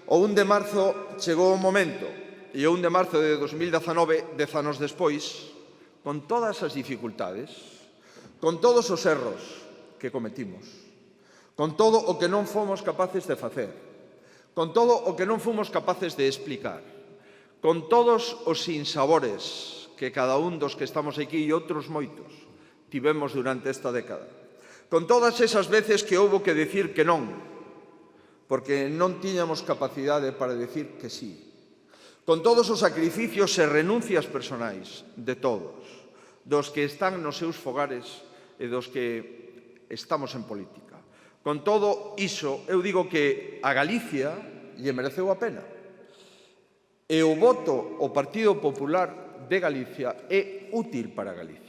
O 1 de marzo chegou o momento, e o 1 de marzo de 2019, 10 anos despois, con todas as dificultades, con todos os erros que cometimos, con todo o que non fomos capaces de facer, con todo o que non fomos capaces de explicar, con todos os sinsabores que cada un dos que estamos aquí e outros moitos tivemos durante esta década, con todas esas veces que houbo que decir que non, porque non tiñamos capacidade para decir que sí, con todos os sacrificios e renuncias personais de todos, dos que están nos seus fogares e dos que estamos en política. Con todo iso, eu digo que a Galicia lle mereceu a pena. E o voto ao Partido Popular de Galicia é útil para Galicia.